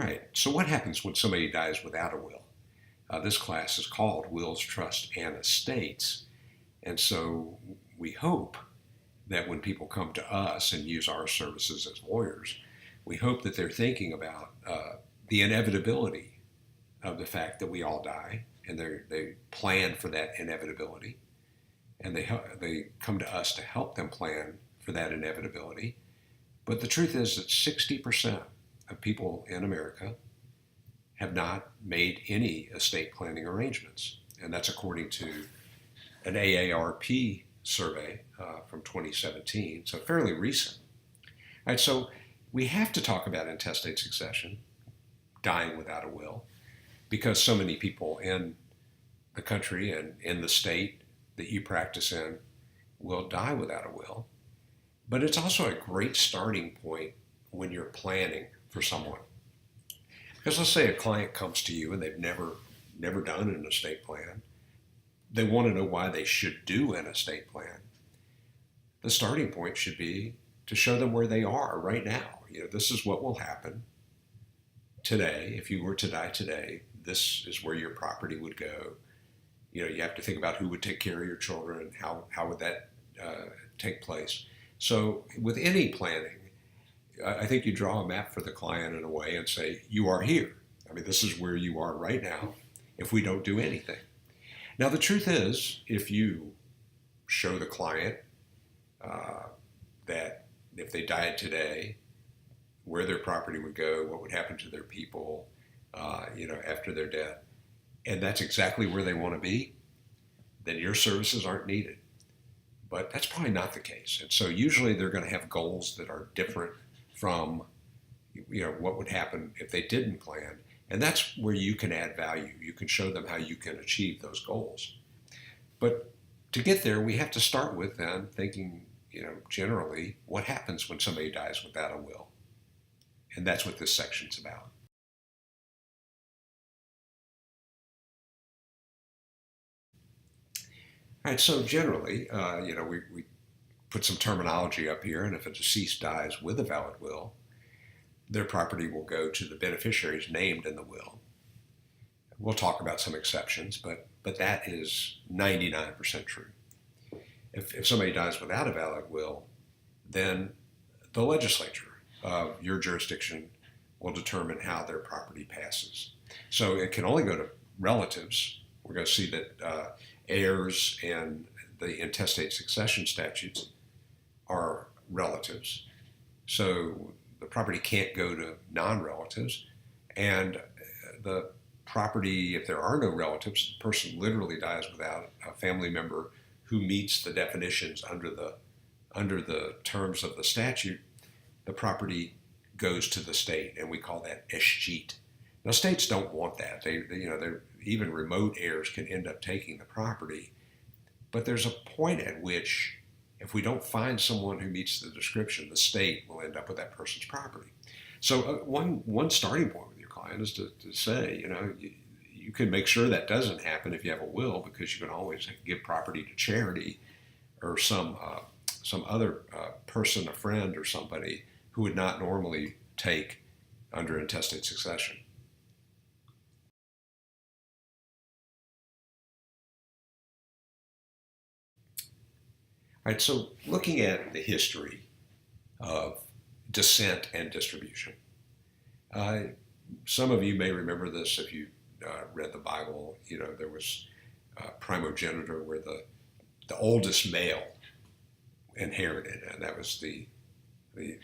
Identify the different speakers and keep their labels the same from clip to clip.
Speaker 1: right, so what happens when somebody dies without a will? This class is called Wills, Trust, and Estates. And so we hope that when people come to us and use our services as lawyers, we hope that they're thinking about the inevitability of the fact that we all die, and they plan for that inevitability, and they come to us to help them plan for that inevitability. But the truth is that 60% of people in America have not made any estate planning arrangements, and that's according to an AARP survey from 2017, so fairly recent. All right, so we have to talk about intestate succession, dying without a will, because so many people in the country and in the state that you practice in will die without a will. But it's also a great starting point when you're planning for someone. Because let's say a client comes to you and they've never done an estate plan. They want to know why they should do an estate plan. The starting point should be to show them where they are right now. This is what will happen today. If you were to die today, this is where your property would go. You have to think about who would take care of your children and how would that take place. So with any planning, I think you draw a map for the client in a way and say, you are here. I mean, this is where you are right now if we don't do anything. Now, the truth is, if you show the client that if they died today, where their property would go, what would happen to their people, after their death, and that's exactly where they want to be, then your services aren't needed. But that's probably not the case. And so usually they're going to have goals that are different from, what would happen if they didn't plan. And that's where you can add value. You can show them how you can achieve those goals. But to get there, we have to start with then thinking, generally, what happens when somebody dies without a will? And that's what this section's about. All right, so generally, we put some terminology up here, and if a deceased dies with a valid will, their property will go to the beneficiaries named in the will. We'll talk about some exceptions, but that is 99% true. If somebody dies without a valid will, then the legislature of your jurisdiction will determine how their property passes. So it can only go to relatives. We're going to see that heirs and the intestate succession statutes are relatives. So the property can't go to non-relatives. And the property, if there are no relatives, the person literally dies without a family member who meets the definitions under the terms of the statute, the property goes to the state, and we call that escheat. Now, states don't want that. They're even remote heirs can end up taking the property. But there's a point at which, if we don't find someone who meets the description, the state will end up with that person's property. So one starting point with your client is to say, you can make sure that doesn't happen if you have a will, because you can always give property to charity or some other person, a friend or somebody who would not normally take under intestate succession. All right, so looking at the history of descent and distribution, some of you may remember this if you read the Bible. There was primogeniture, where the oldest male inherited, and that was the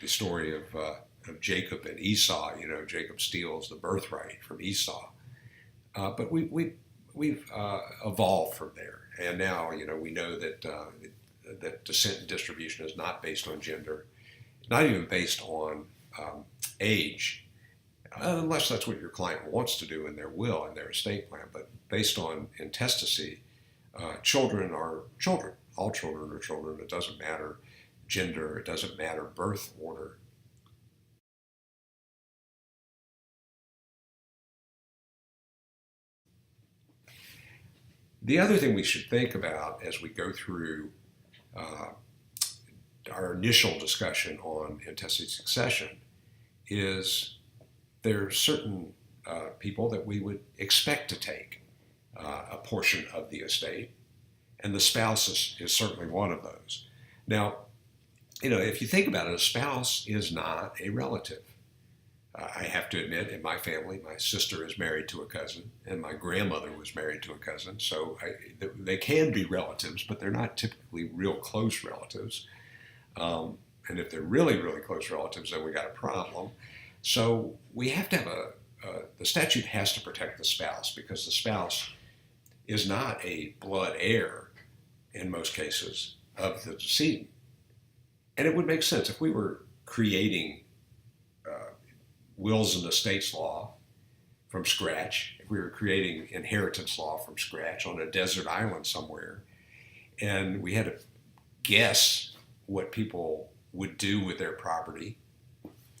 Speaker 1: story of Jacob and Esau. Jacob steals the birthright from Esau, but we've evolved from there, and now we know that that descent and distribution is not based on gender, not even based on age, unless that's what your client wants to do in their will and their estate plan. But based on intestacy, children are children. All children are children. It doesn't matter gender. It doesn't matter birth order. The other thing we should think about as we go through our initial discussion on intestate succession is there are certain people that we would expect to take a portion of the estate, and the spouse is certainly one of those. Now, if you think about it, a spouse is not a relative. I have to admit, in my family, my sister is married to a cousin, and my grandmother was married to a cousin. So they can be relatives, but they're not typically real close relatives. And if they're really, really close relatives, then we got a problem. So we have to have the statute has to protect the spouse, because the spouse is not a blood heir in most cases of the decedent. And it would make sense if we were creating wills and estates law from scratch, if we were creating inheritance law from scratch on a desert island somewhere, and we had to guess what people would do with their property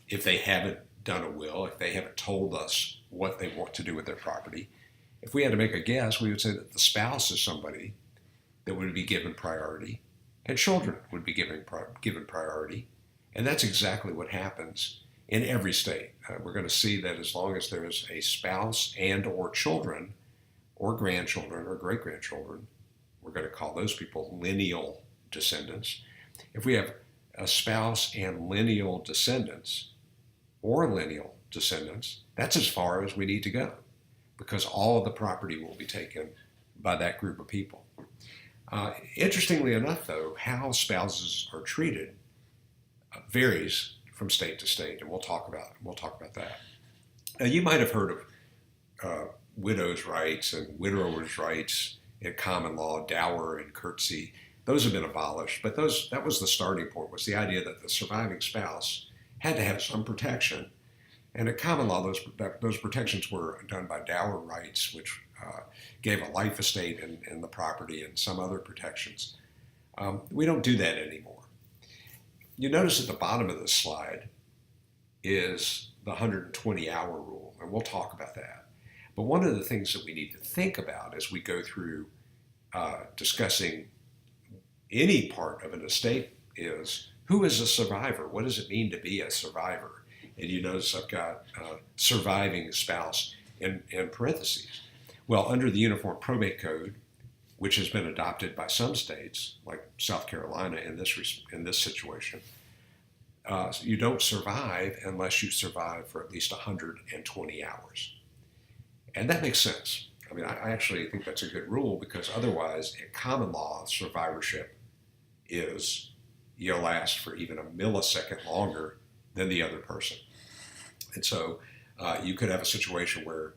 Speaker 1: if they haven't done a will, if they haven't told us what they want to do with their property. If we had to make a guess, we would say that the spouse is somebody that would be given priority, and children would be given priority. And that's exactly what happens in every state. We're going to see that as long as there is a spouse and or children or grandchildren or great-grandchildren, we're going to call those people lineal descendants. If we have a spouse and lineal descendants, that's as far as we need to go, because all of the property will be taken by that group of people. Interestingly enough, though, how spouses are treated varies from state to state, and we'll talk about that. Now, you might have heard of widows' rights and widowers' rights in common law, dower and courtesy. Those have been abolished, but that was the starting point, was the idea that the surviving spouse had to have some protection. And in common law, those protections were done by dower rights, which gave a life estate in the property and some other protections. We don't do that anymore. You notice at the bottom of this slide is the 120-hour rule, and we'll talk about that. But one of the things that we need to think about as we go through discussing any part of an estate is, who is a survivor? What does it mean to be a survivor? And you notice I've got surviving spouse in parentheses. Well, under the Uniform Probate Code, which has been adopted by some states, like South Carolina in this situation, you don't survive unless you survive for at least 120 hours. And that makes sense. I mean, I actually think that's a good rule, because otherwise, in common law, survivorship is you'll last for even a millisecond longer than the other person. And so you could have a situation where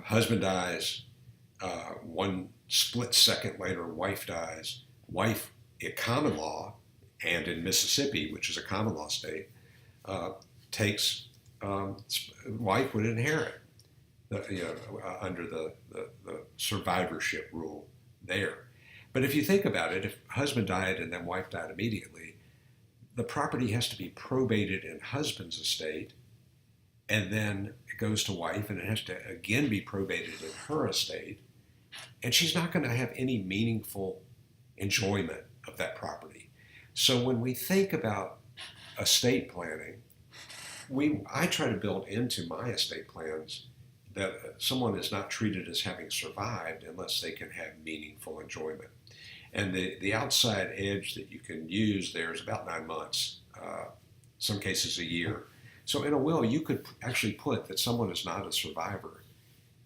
Speaker 1: husband dies, one split second later, wife dies. Wife, in common law, and in Mississippi, which is a common law state, wife would inherit under the survivorship rule there. But if you think about it, if husband died and then wife died immediately, the property has to be probated in husband's estate, and then it goes to wife, and it has to again be probated in her estate, and she's not going to have any meaningful enjoyment of that property. So when we think about estate planning, I try to build into my estate plans that someone is not treated as having survived unless they can have meaningful enjoyment. And the outside edge that you can use there is about 9 months, some cases a year. So in a will, you could actually put that someone is not a survivor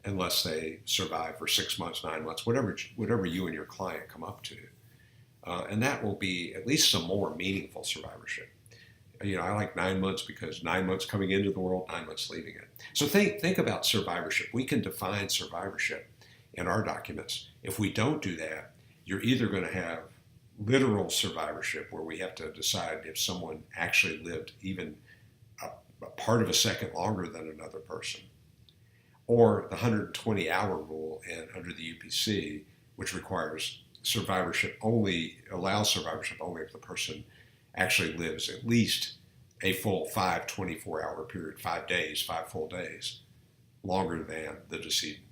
Speaker 1: unless they survive for 6 months, 9 months, whatever you and your client come up to. And that will be at least some more meaningful survivorship. I like 9 months because 9 months coming into the world, 9 months leaving it. So think about survivorship. We can define survivorship in our documents. If we don't do that, you're either going to have literal survivorship, where we have to decide if someone actually lived even a part of a second longer than another person, or the 120-hour rule under the UPC, which requires allows survivorship only if the person actually lives at least a full 5 24-hour period, 5 days, 5 full days, longer than the decedent.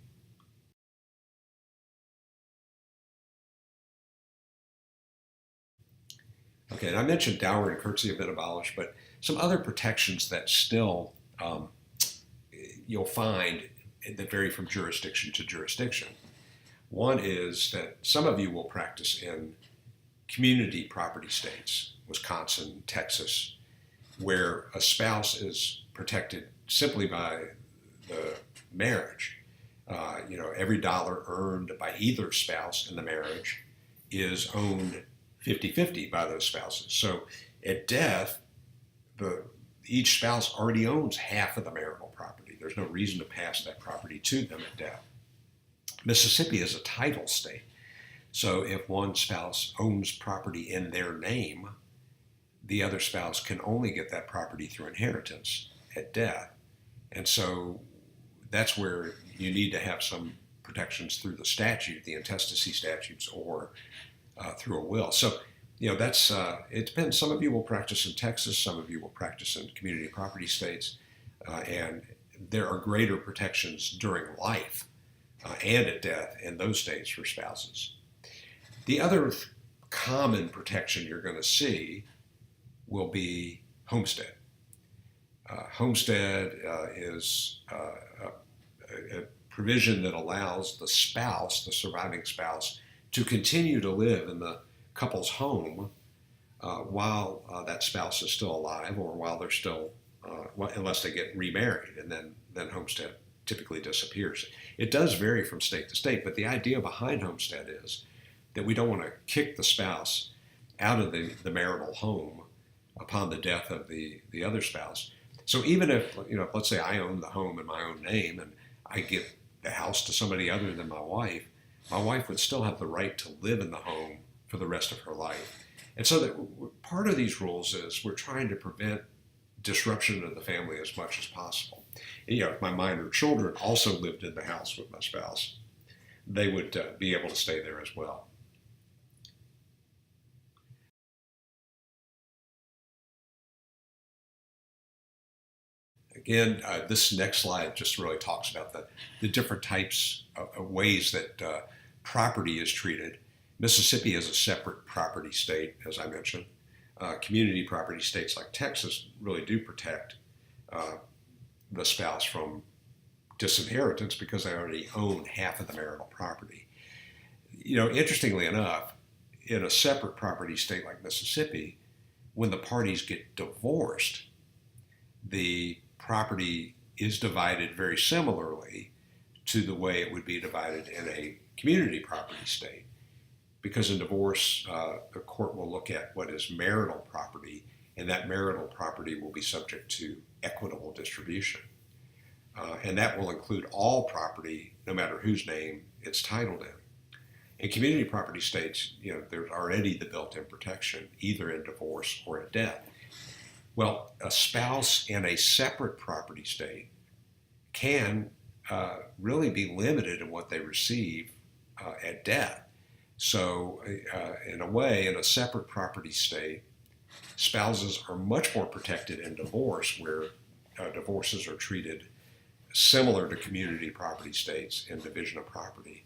Speaker 1: Okay, and I mentioned dower and courtesy have been abolished, but some other protections that still you'll find that vary from jurisdiction to jurisdiction. One is that some of you will practice in community property states, Wisconsin, Texas, where a spouse is protected simply by the marriage. Every dollar earned by either spouse in the marriage is owned 50-50 by those spouses. So at death, each spouse already owns half of the marital property. There's no reason to pass that property to them at death. Mississippi is a title state. So if one spouse owns property in their name, the other spouse can only get that property through inheritance at death. And so that's where you need to have some protections through the statute, the intestacy statutes, or through a will. So, that's, it depends. Some of you will practice in Texas, some of you will practice in community property states, and there are greater protections during life and at death in those states for spouses. The other common protection you're going to see will be homestead. Homestead is a provision that allows the spouse, the surviving spouse, to continue to live in the couple's home while that spouse is still alive, or while they're still, unless they get remarried, and then homestead typically disappears. It does vary from state to state, but the idea behind homestead is that we don't want to kick the spouse out of the marital home upon the death of the other spouse. So even if, let's say I own the home in my own name and I give the house to somebody other than my wife would still have the right to live in the home for the rest of her life. And so that part of these rules is we're trying to prevent disruption of the family as much as possible. And, if my minor children also lived in the house with my spouse, they would be able to stay there as well. Again, this next slide just really talks about the different types of ways that property is treated. Mississippi is a separate property state, as I mentioned. Community property states like Texas really do protect the spouse from disinheritance because they already own half of the marital property. Interestingly enough, in a separate property state like Mississippi, when the parties get divorced, the property is divided very similarly to the way it would be divided in a community property state. Because in divorce, the court will look at what is marital property, and that marital property will be subject to equitable distribution. And that will include all property, no matter whose name it's titled in. In community property states, there's already the built-in protection, either in divorce or at death. Well, a spouse in a separate property state can really be limited in what they receive at death. So, in a way, in a separate property state, spouses are much more protected in divorce, where divorces are treated similar to community property states in division of property.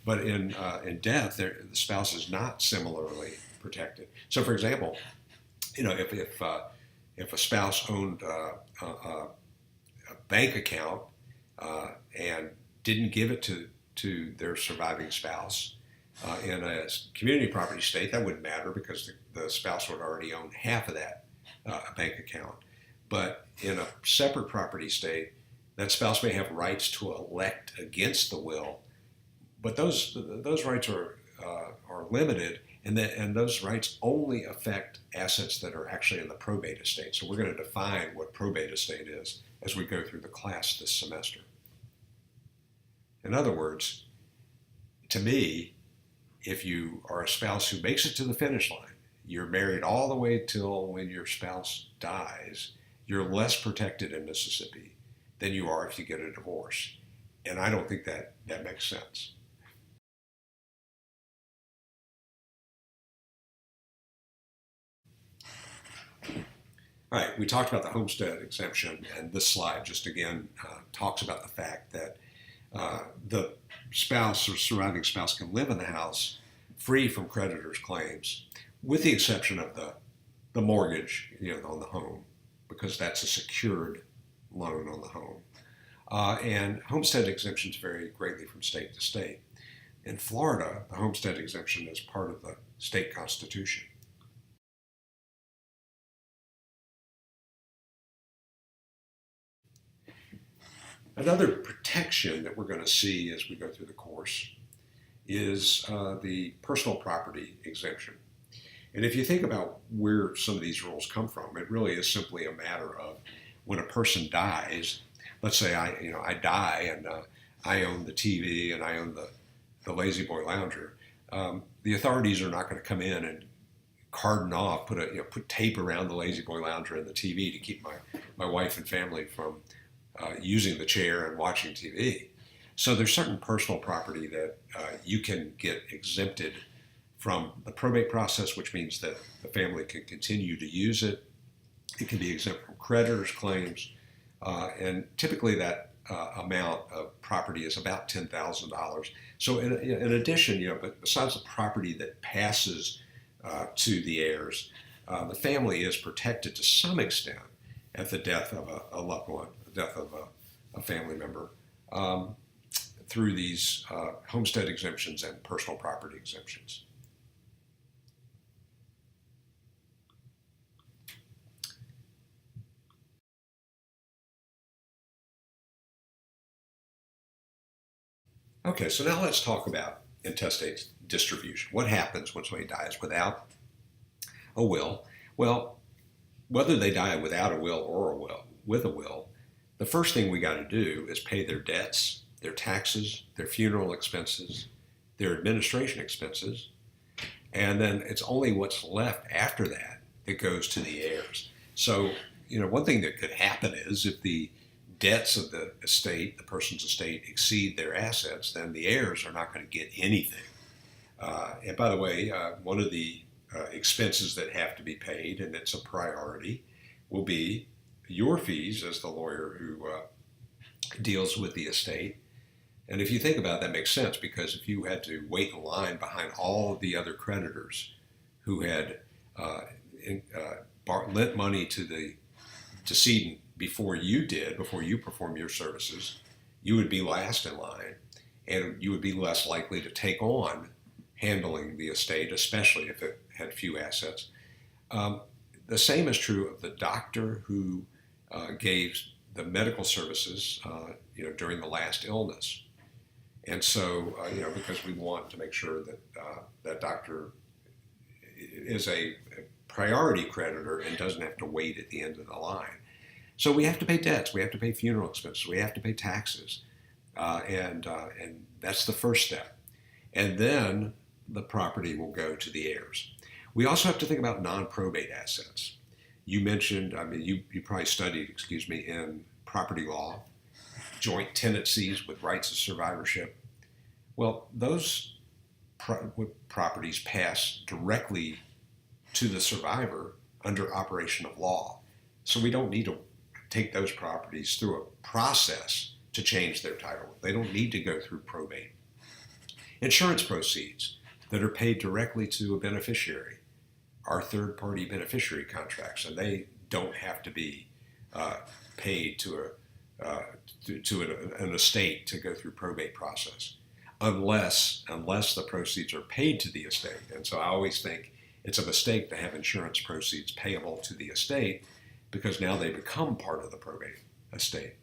Speaker 1: But in death, the spouse is not similarly protected. So, for example, if a spouse owned a bank account and didn't give it to their surviving spouse in a community property state, that wouldn't matter because the spouse would already own half of that bank account. But in a separate property state, that spouse may have rights to elect against the will, but those rights are limited. And those rights only affect assets that are actually in the probate estate. So we're going to define what probate estate is as we go through the class this semester. In other words, to me, if you are a spouse who makes it to the finish line, you're married all the way till when your spouse dies, you're less protected in Mississippi than you are if you get a divorce. And I don't think that makes sense. All right, we talked about the homestead exemption, and this slide just again talks about the fact that the spouse or surviving spouse can live in the house free from creditors' claims, with the exception of the mortgage, on the home, because that's a secured loan on the home. And homestead exemptions vary greatly from state to state. In Florida, the homestead exemption is part of the state constitution. Another protection that we're going to see as we go through the course is the personal property exemption. And if you think about where some of these rules come from, it really is simply a matter of when a person dies. Let's say I die and I own the TV and I own the Lazy Boy Lounger. The authorities are not going to come in and cordon off, put tape around the Lazy Boy Lounger and the TV to keep my wife and family from using the chair and watching TV. So there's certain personal property that you can get exempted from the probate process, which means that the family can continue to use it. It can be exempt from creditors' claims, and typically that amount of property is about $10,000. So in addition, but besides the property that passes to the heirs, the family is protected to some extent at the death of a loved one, the death of a family member, through these homestead exemptions and personal property exemptions. Okay, so now let's talk about intestate distribution. What happens when somebody dies without a will? Well, whether they die without a will or with a will, the first thing we got to do is pay their debts, their taxes, their funeral expenses, their administration expenses, and then it's only what's left after that that goes to the heirs. So, one thing that could happen is if the debts of the estate, the person's estate, exceed their assets, then the heirs are not going to get anything. And by the way, one of the expenses that have to be paid, and it's a priority, will be your fees as the lawyer who deals with the estate. And if you think about it, that makes sense, because if you had to wait in line behind all of the other creditors who had lent money to the decedent before you perform your services, you would be last in line, and you would be less likely to take on handling the estate, especially if it had few assets. The same is true of the doctor who gave the medical services, during the last illness. And so, because we want to make sure that that doctor is a priority creditor and doesn't have to wait at the end of the line. So we have to pay debts, we have to pay funeral expenses, we have to pay taxes, and that's the first step. And then the property will go to the heirs. We also have to think about non-probate assets. You mentioned, you probably studied, in property law, joint tenancies with rights of survivorship. Well, those properties pass directly to the survivor under operation of law. So we don't need to take those properties through a process to change their title. They don't need to go through probate. Insurance proceeds that are paid directly to a beneficiary are third-party beneficiary contracts, and they don't have to be paid to an estate to go through probate process, unless the proceeds are paid to the estate. And so I always think it's a mistake to have insurance proceeds payable to the estate, because now they become part of the probate estate.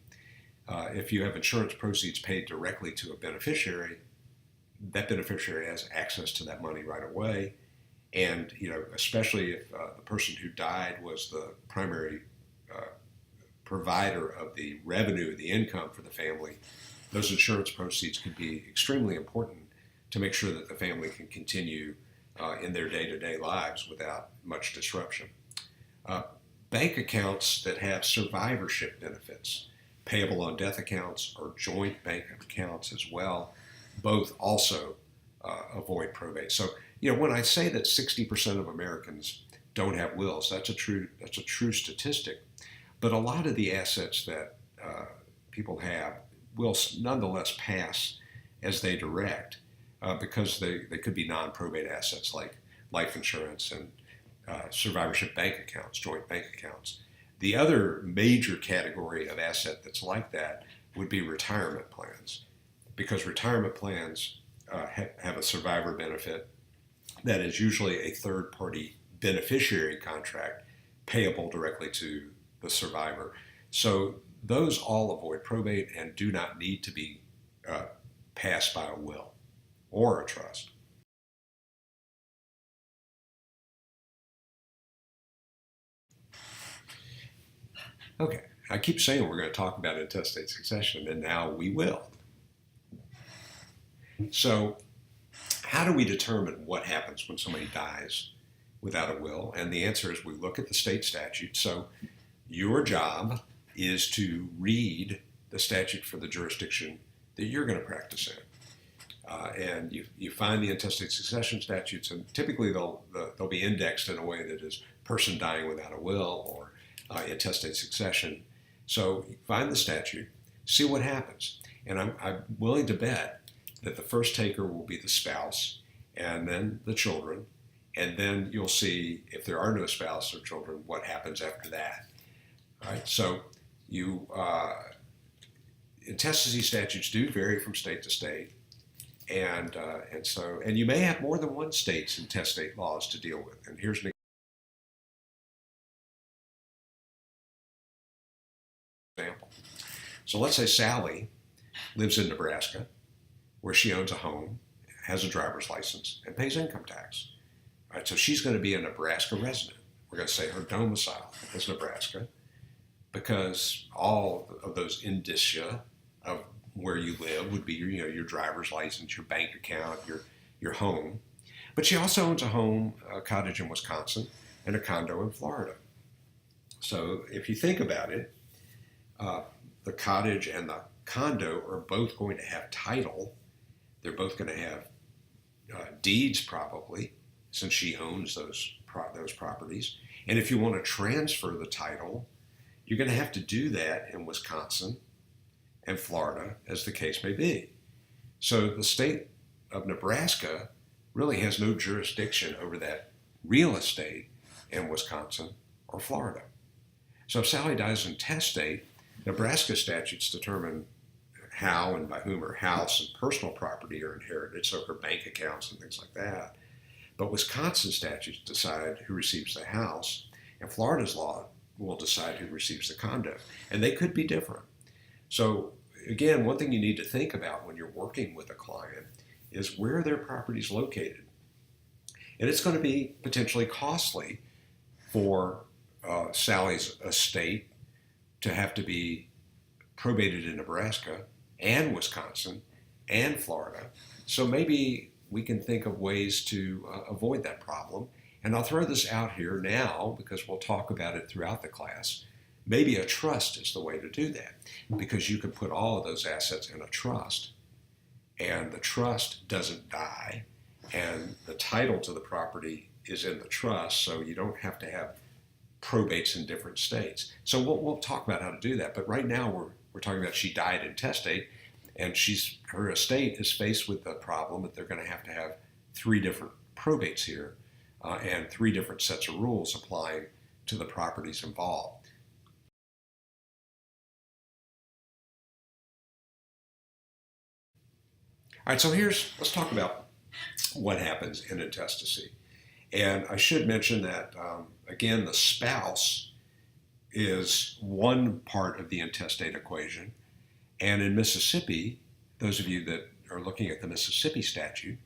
Speaker 1: If you have insurance proceeds paid directly to a beneficiary, that beneficiary has access to that money right away. And, especially if the person who died was the primary provider of the revenue, the income for the family, those insurance proceeds can be extremely important to make sure that the family can continue in their day-to-day lives without much disruption. Bank accounts that have survivorship benefits, payable on death accounts or joint bank accounts as well, both also avoid probate. So, when I say that 60% of Americans don't have wills, that's a true statistic. But a lot of the assets that people have will nonetheless pass as they direct, because they could be non-probate assets like life insurance and survivorship bank accounts, joint bank accounts. The other major category of asset that's like that would be retirement plans, because retirement plans have a survivor benefit that is usually a third-party beneficiary contract payable directly to the survivor. So those all avoid probate and do not need to be passed by a will or a trust. Okay, I keep saying we're going to talk about intestate succession, and now we will. So, how do we determine what happens when somebody dies without a will? And the answer is we look at the state statute. So, your job is to read the statute for the jurisdiction that you're going to practice in. And you find the intestate succession statutes, and typically they'll be indexed in a way that is person dying without a will or intestate succession. So find the statute, see what happens. And I'm willing to bet that the first taker will be the spouse, and then the children, and then you'll see if there are no spouse or children, what happens after that. All right, so intestacy statutes do vary from state to state, and you may have more than one state's intestate laws to deal with. And here's an example. So let's say Sally lives in Nebraska, where she owns a home, has a driver's license, and pays income tax. All right, so she's going to be a Nebraska resident. We're going to say her domicile is Nebraska, because all of those indicia of where you live would be your driver's license, your bank account, your home. But she also owns a home, a cottage in Wisconsin, and a condo in Florida. So if you think about it, the cottage and the condo are both going to have title. They're both going to have deeds, probably, since she owns those properties. And if you want to transfer the title, you're going to have to do that in Wisconsin and Florida, as the case may be. So the state of Nebraska really has no jurisdiction over that real estate in Wisconsin or Florida. So if Sally dies intestate, Nebraska statutes determine how and by whom her house and personal property are inherited, so her bank accounts and things like that. But Wisconsin statutes decide who receives the house, and Florida's law will decide who receives the condo. And they could be different. So again, one thing you need to think about when you're working with a client is where their property is located. And it's going to be potentially costly for Sally's estate to have to be probated in Nebraska and Wisconsin and Florida. So maybe we can think of ways to avoid that problem. And I'll throw this out here now because we'll talk about it throughout the class. Maybe a trust is the way to do that, because you can put all of those assets in a trust, and the trust doesn't die, and the title to the property is in the trust, so you don't have to have probates in different states. So we'll talk about how to do that. But right now we're talking about she died intestate, and her estate is faced with the problem that they're going to have 3 different probates here, and 3 different sets of rules applying to the properties involved. All right, so let's talk about what happens in intestacy. And I should mention that, again, the spouse is one part of the intestate equation. And in Mississippi, those of you that are looking at the Mississippi statute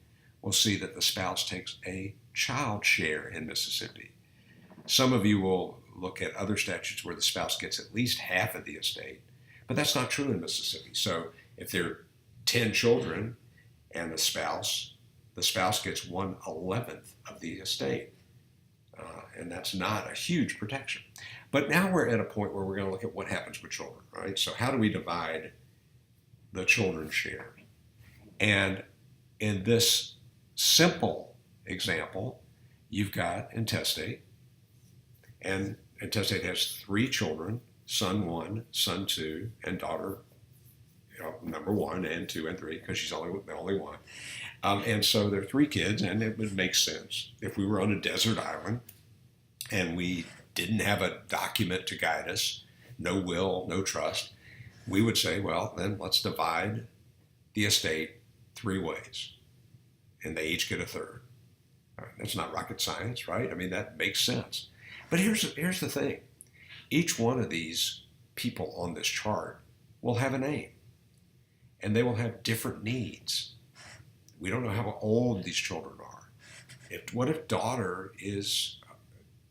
Speaker 1: will see that the spouse takes a child share in Mississippi. Some of you will look at other statutes where the spouse gets at least half of the estate, but that's not true in Mississippi. So if there are 10 children and the spouse gets 1/11 of the estate. And that's not a huge protection. But now we're at a point where we're going to look at what happens with children, right? So how do we divide the children's share? And in this simple example, you've got intestate, and intestate has 3 children, son 1, son 2, and daughter number 1 and 2 and 3, because she's the only one. And so there are 3 kids, and it would make sense. If we were on a desert island and we didn't have a document to guide us, no will, no trust, we would say, well, then let's divide the estate 3 ways, and they each get a third. All right, that's not rocket science, right? I mean, that makes sense. But here's the thing. Each one of these people on this chart will have a name, and they will have different needs. We don't know how old these children are. What if daughter is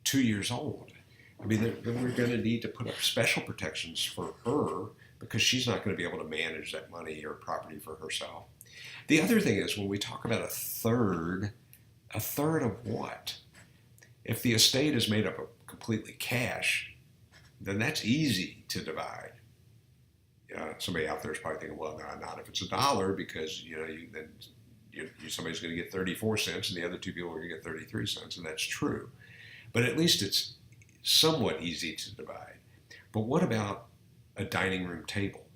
Speaker 1: 2 years old? I mean, then we're going to need to put up special protections for her because she's not going to be able to manage that money or property for herself. The other thing is when we talk about a third of what? If the estate is made up of completely cash, then that's easy to divide. Somebody out there is probably thinking, well, no, not if it's $1, because somebody's going to get 34 cents and the other two people are going to get 33 cents, and that's true. But at least it's somewhat easy to divide. But what about a dining room table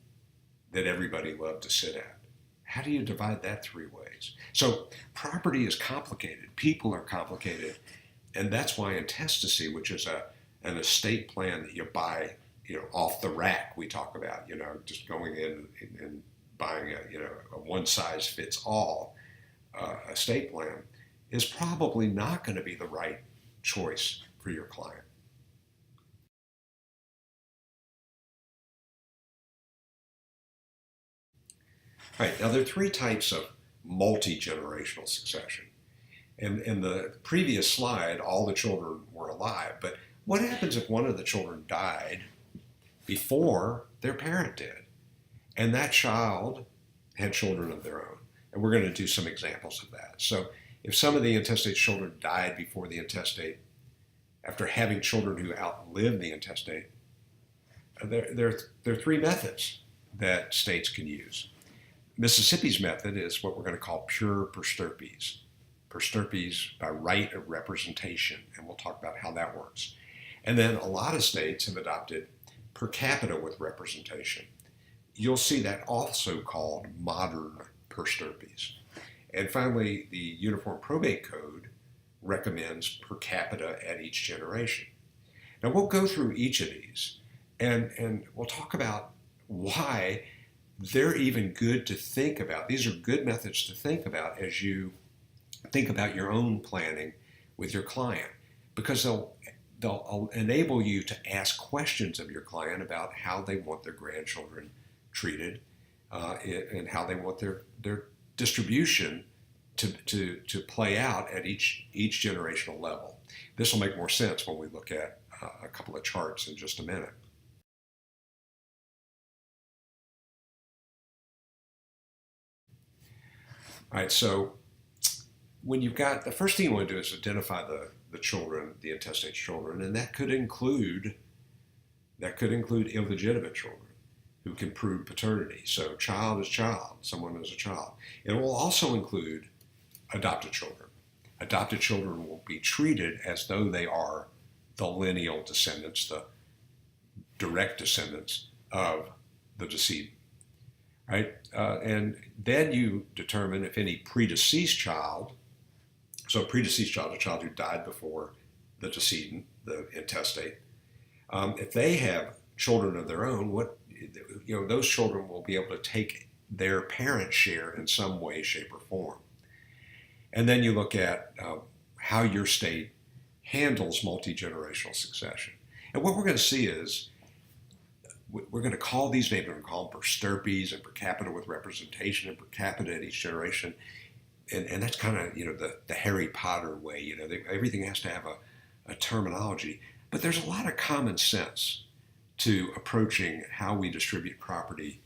Speaker 1: that everybody loved to sit at? How do you divide that 3 ways? So property is complicated. People are complicated. And that's why intestacy, which is an estate plan that you buy, off the rack, we talk about, just going in and buying a one-size-fits-all estate plan, is probably not going to be the right choice for your client. All right, now there are 3 types of multi-generational succession. And in the previous slide, all the children were alive. But what happens if one of the children died before their parent did? And that child had children of their own. And we're going to do some examples of that. So if some of the intestate children died before the intestate, after having children who outlived the intestate, there are 3 methods that states can use. Mississippi's method is what we're going to call pure per stirpes. Per stirpes by right of representation, and we'll talk about how that works. And then a lot of states have adopted per capita with representation. You'll see that also called modern per stirpes. And finally, the Uniform Probate Code recommends per capita at each generation. Now we'll go through each of these, and we'll talk about why they're even good to think about. These are good methods to think about as you think about your own planning with your client, because they'll enable you to ask questions of your client about how they want their grandchildren treated, and how they want their distribution to play out at each generational level. This will make more sense when we look at a couple of charts in just a minute. All right, so when you've got, the first thing you want to do is identify the children, the intestate children, and that could include illegitimate children who can prove paternity. So child is child, someone is a child. It will also include adopted children. Adopted children will be treated as though they are the lineal descendants, the direct descendants of the decedent. Right? And then you determine if any predeceased child, so a predeceased child, a child who died before the decedent, the intestate, if they have children of their own, those children will be able to take their parent's share in some way, shape, or form. And then you look at how your state handles multi-generational succession. And what we're going to see is, we're going to call these names, we're going to call them per stirpes and per capita with representation and per capita at each generation. And that's kind of, the Harry Potter way, everything has to have a terminology. But there's a lot of common sense to approaching how we distribute property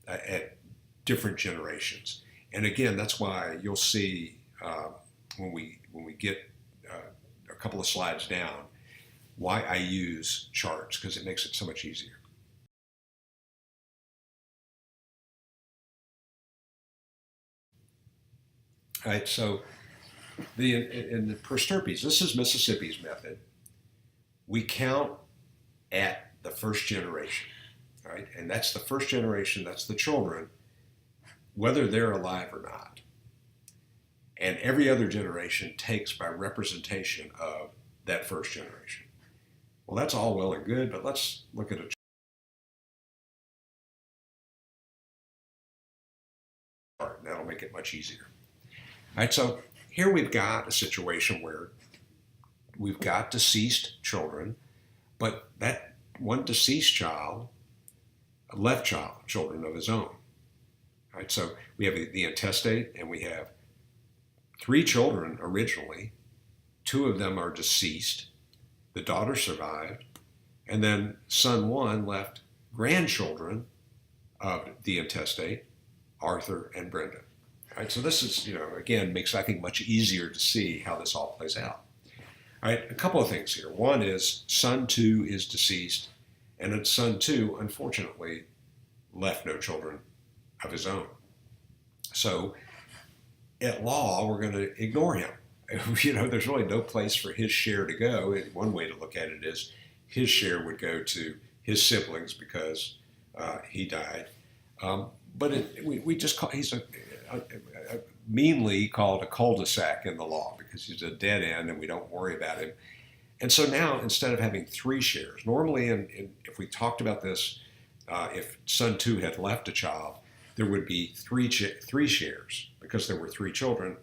Speaker 1: at different generations. And again, that's why you'll see when we get a couple of slides down, why I use charts, because it makes it so much easier. All right, so in the per stirpes, this is Mississippi's method. We count at the first generation, all right? And that's the first generation, that's the children, whether they're alive or not. And every other generation takes by representation of that first generation. Well, that's all well and good, but let's look at a That'll make it much easier. All right, so here we've got a situation where we've got deceased children, but that one deceased child left children of his own. All right, so we have the intestate, and we have 3 children originally. 2 of them are deceased. The daughter survived, and then son 1 left grandchildren of the intestate, Arthur and Brenda. All right, so this is, again, makes, I think, much easier to see how this all plays out. All right, a couple of things here. One is son 2 is deceased, and son 2, unfortunately, left no children of his own. So at law, we're going to ignore him. There's really no place for his share to go. And one way to look at it is his share would go to his siblings because he died. But we just call, he's meanly called a cul-de-sac in the law because he's a dead end and we don't worry about him. And so now, instead of having 3 shares, normally, if we talked about this, if son 2 had left a child, there would be 3 shares because there were 3 children.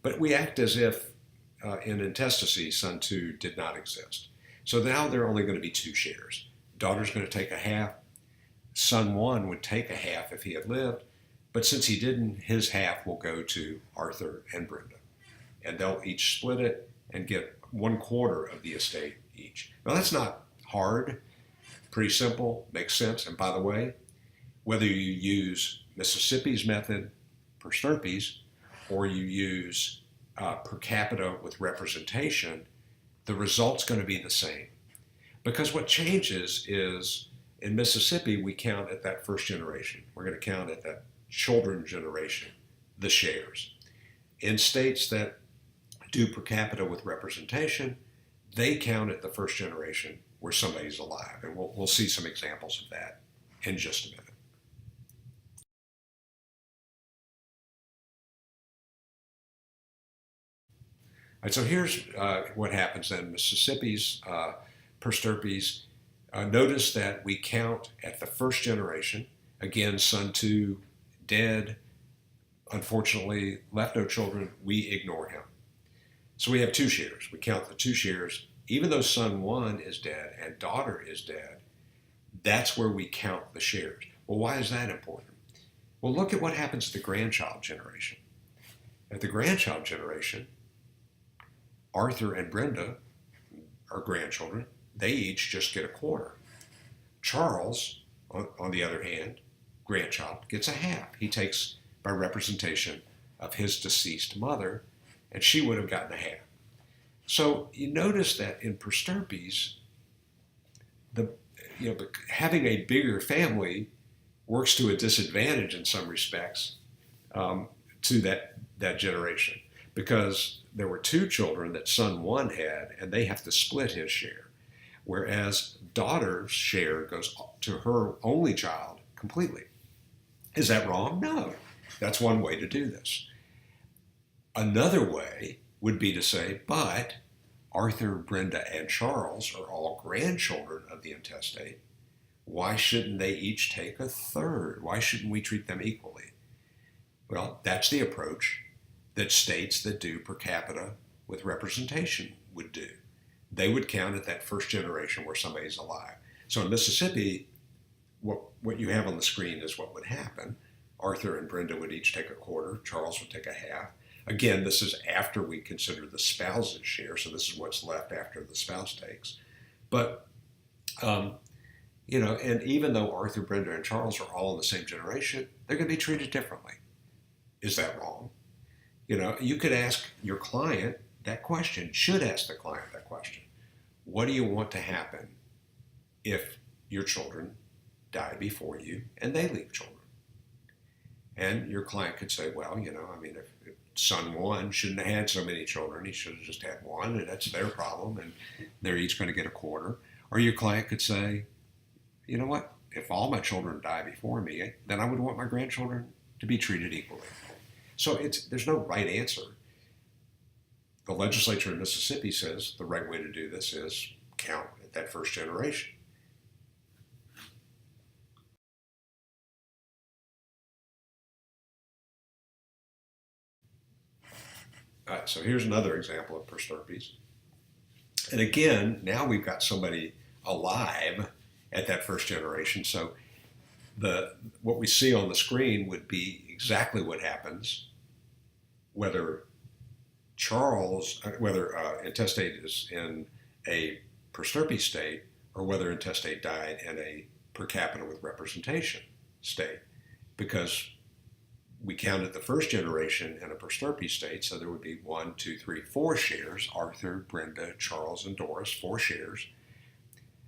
Speaker 1: But we act as if in intestacy, son 2 did not exist. So now there are only going to be 2 shares. Daughter's going to take a half. Son 1 would take a half if he had lived. But since he didn't, his half will go to Arthur and Brenda. And they'll each split it and get 1/4 of the estate each. Now that's not hard. Pretty simple. Makes sense. And by the way, whether you use Mississippi's method, per stirpes, or you use per capita with representation, the result's going to be the same. Because what changes is in Mississippi, we count at that first generation. We're going to count at that children generation, the shares. In states that do per capita with representation, they count at the first generation where somebody's alive. And we'll see some examples of that in just a minute. All right, so here's what happens then. Mississippi's per stirpes, notice that we count at the first generation. Again, son 2 dead, unfortunately left no children, we ignore him. So we have 2 shares. We count the 2 shares. Even though son 1 is dead and daughter is dead, that's where we count the shares. Well, why is that important? Well, look at what happens at the grandchild generation. At the grandchild generation, Arthur and Brenda are grandchildren. They each just get 1/4. Charles, on the other hand, grandchild, gets a half. He takes by representation of his deceased mother, and she would have gotten a half. So you notice that in per stirpes, having a bigger family works to a disadvantage in some respects to that generation, because there were 2 children that son 1 had, and they have to split his share, whereas daughter's share goes to her only child completely. Is that wrong? No. That's one way to do this. Another way would be to say, but Arthur, Brenda, and Charles are all grandchildren of the intestate. Why shouldn't they each take 1/3? Why shouldn't we treat them equally? Well, that's the approach that states that do per capita with representation would do. They would count at that first generation where somebody's alive. So in Mississippi, what you have on the screen is what would happen. Arthur and Brenda would each take 1/4. Charles would take a half. Again, this is after we consider the spouse's share, so this is what's left after the spouse takes. But, and even though Arthur, Brenda, and Charles are all in the same generation, they're going to be treated differently. Is that wrong? You could ask your client that question, should ask the client that question. What do you want to happen if your children die before you and they leave children? And your client could say, well, if son 1 shouldn't have had so many children, he should have just had 1, and that's their problem, and they're each going to get 1/4. Or your client could say, you know what, if all my children die before me, then I would want my grandchildren to be treated equally. So there's no right answer. The legislature in Mississippi says the right way to do this is count at that first generation. right, so here's another example of prosterpes. And again, now we've got somebody alive at that first generation. So what we see on the screen would be exactly what happens whether intestate is in a prosterpe state or whether intestate died in a per capita with representation state, because we counted the first generation in a prosterpe state, so there would be 1, 2, 3, 4 shares: Arthur, Brenda, Charles, and Doris, 4 shares.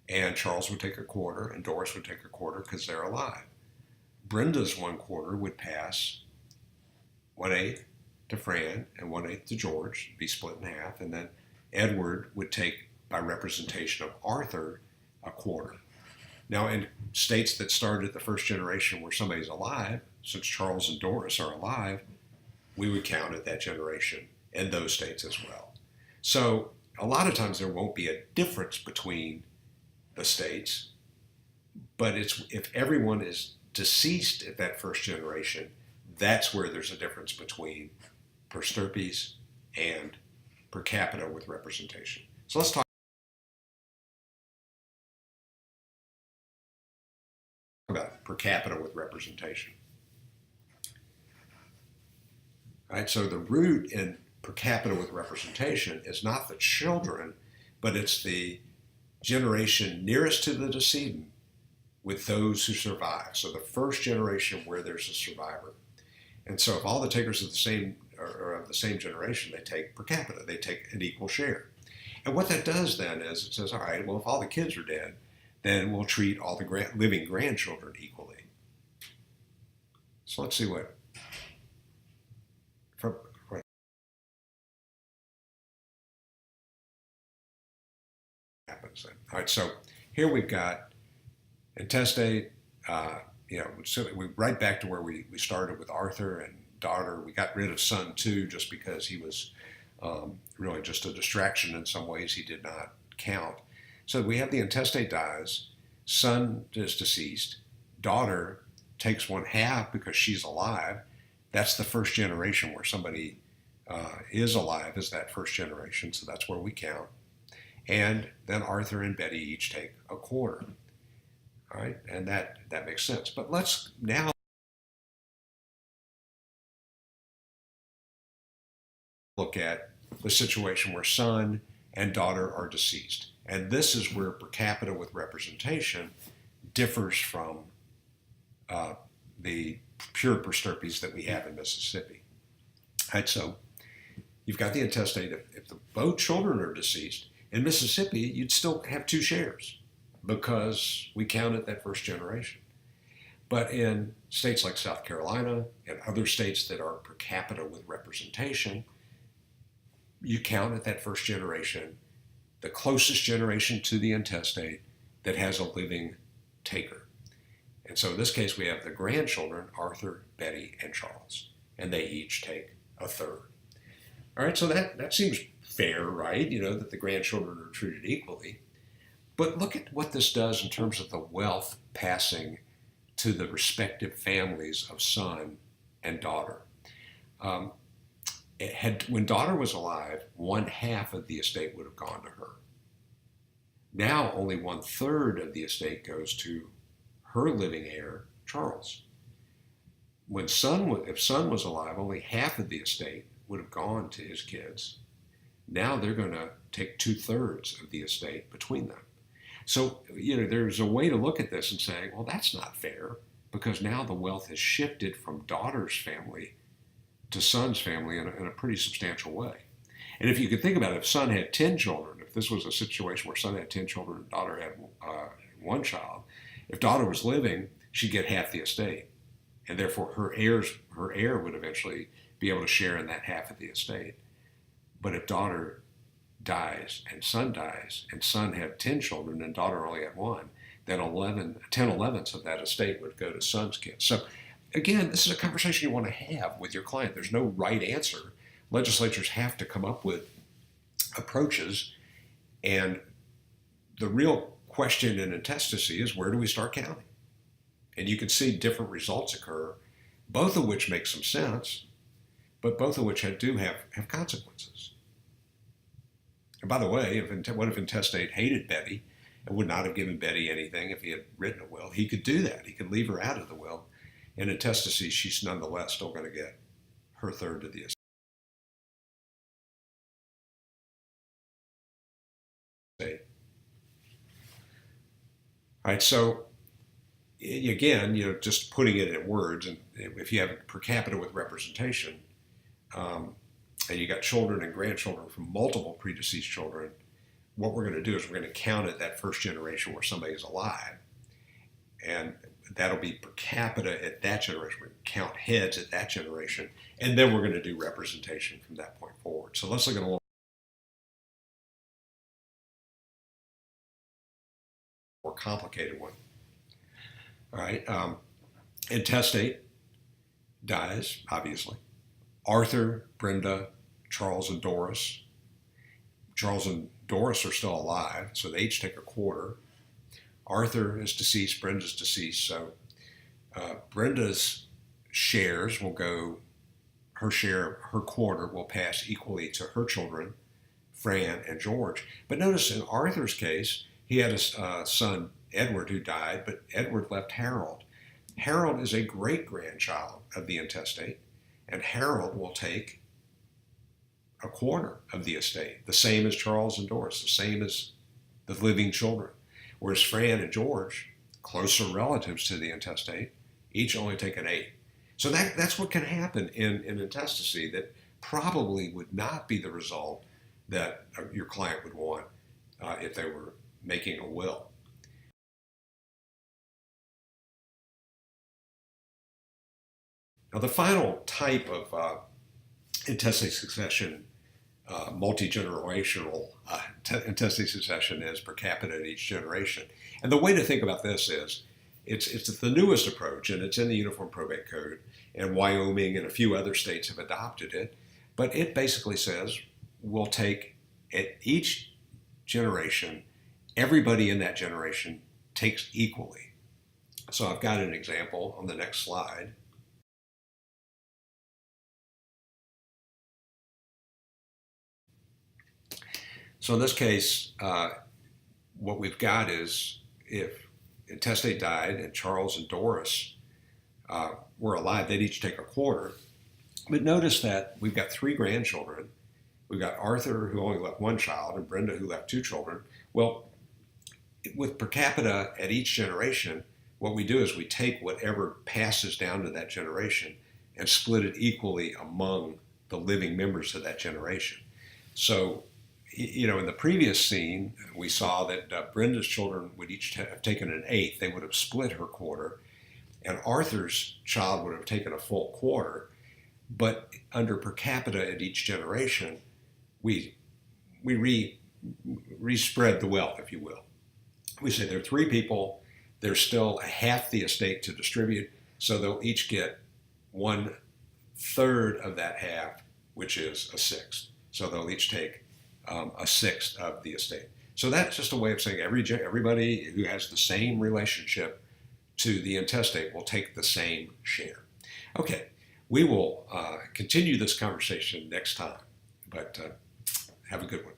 Speaker 1: And Charles would take a quarter, and Doris would take a quarter because they're alive. Brenda's 1/4 would pass 1/8 to Fran and 1/8 to George, be split in half, and then Edward would take, by representation of Arthur, a quarter. Now, in states that started the first generation where somebody's alive, since Charles and Doris are alive, we would count at that generation in those states as well. So a lot of times there won't be a difference between the states, but if everyone is deceased at that first generation, that's where there's a difference between prosterpes and per capita with representation. So let's talk about per capita with representation. All right, so the root in per capita with representation is not the children, but it's the generation nearest to the decedent with those who survive. So the first generation where there's a survivor. And so if all the takers of the same generation, they take per capita, they take an equal share. And what that does then is it says, all right, well, if all the kids are dead, then we'll treat all the living grandchildren equally. So let's see what happens then. All right, so here we've got intestate. So we're right back to where we started with Arthur and daughter. We got rid of son too, just because he was really just a distraction in some ways. He did not count. So we have the intestate dies, son is deceased, daughter takes 1/2 because she's alive. That's the first generation where somebody is alive, is that first generation, so that's where we count. And then Arthur and Betty each take a quarter. All right, and that makes sense. But let's now look at the situation where son and daughter are deceased. And this is where per capita with representation differs from the pure prosterpes that we have in Mississippi. All right, so you've got the intestate. If both children are deceased, in Mississippi, you'd still have 2 shares because we counted that first generation. But in states like South Carolina and other states that are per capita with representation, you count at that first generation, the closest generation to the intestate that has a living taker. And so in this case, we have the grandchildren, Arthur, Betty, and Charles, and they each take a third. All right, so that seems fair, right? That the grandchildren are treated equally. But look at what this does in terms of the wealth passing to the respective families of son and daughter. When daughter was alive, 1/2 of the estate would have gone to her. Now only 1/3 of the estate goes to her living heir, Charles. If son was alive, only 1/2 of the estate would have gone to his kids. Now they're going to take 2/3 of the estate between them. So, there's a way to look at this and say, well, that's not fair, because now the wealth has shifted from daughter's family to son's family in a pretty substantial way. And if you could think about it, if son had 10 children, if this was a situation where son had 10 children and daughter had 1 child, if daughter was living, she'd get half the estate. And therefore her heir would eventually be able to share in that half of the estate. But if daughter dies, and son had 10 children and daughter only had 1, then 10/11ths of that estate would go to son's kids. So again, this is a conversation you want to have with your client. There's no right answer. Legislatures have to come up with approaches, and the real question in intestacy is, where do we start counting? And you can see different results occur, both of which make some sense, but both of which do have consequences. And by the way, what if intestate hated Betty and would not have given Betty anything if he had written a will? He could do that. He could leave her out of the will. And intestacy, she's nonetheless still going to get her third of the estate. All right, so again, just putting it in words, and if you have per capita with representation, and you got children and grandchildren from multiple predeceased children, what we're going to do is we're going to count at that first generation where somebody is alive, and that'll be per capita at that generation. We're going to count heads at that generation, and then we're going to do representation from that point forward. So let's look at a little more complicated one. All right, intestate dies, obviously. Arthur, Brenda, Charles, and Doris. Charles and Doris are still alive, so they each take a quarter. Arthur is deceased, Brenda's deceased, so Brenda's shares will go, her quarter will pass equally to her children, Fran and George. But notice in Arthur's case, he had a son, Edward, who died, but Edward left Harold. Harold is a great-grandchild of the intestate, and Harold will take a quarter of the estate, the same as Charles and Doris, the same as the living children. Whereas Fran and George, closer relatives to the intestate, each only take an eighth. So that's what can happen in intestacy that probably would not be the result that your client would want if they were making a will. Now, the final type of intestate succession, multi-generational intestate succession, is per capita at each generation. And the way to think about this is, it's the newest approach, and it's in the Uniform Probate Code, and Wyoming and a few other states have adopted it. But it basically says we'll take at each generation, everybody in that generation takes equally. So I've got an example on the next slide. So in this case, what we've got is if intestate died and Charles and Doris were alive, they'd each take a quarter. But notice that we've got 3 grandchildren. We've got Arthur, who only left 1 child, and Brenda, who left 2 children. Well, with per capita at each generation, what we do is we take whatever passes down to that generation and split it equally among the living members of that generation. So, in the previous scene, we saw that Brenda's children would each have taken an eighth. They would have split her quarter, and Arthur's child would have taken a full quarter. But under per capita at each generation, we re-spread the wealth, if you will. We say there are 3 people, there's still half the estate to distribute, so they'll each get 1/3 of that half, which is a sixth. So they'll each take a sixth of the estate. So that's just a way of saying everybody who has the same relationship to the intestate will take the same share. Okay, we will continue this conversation next time, but have a good one.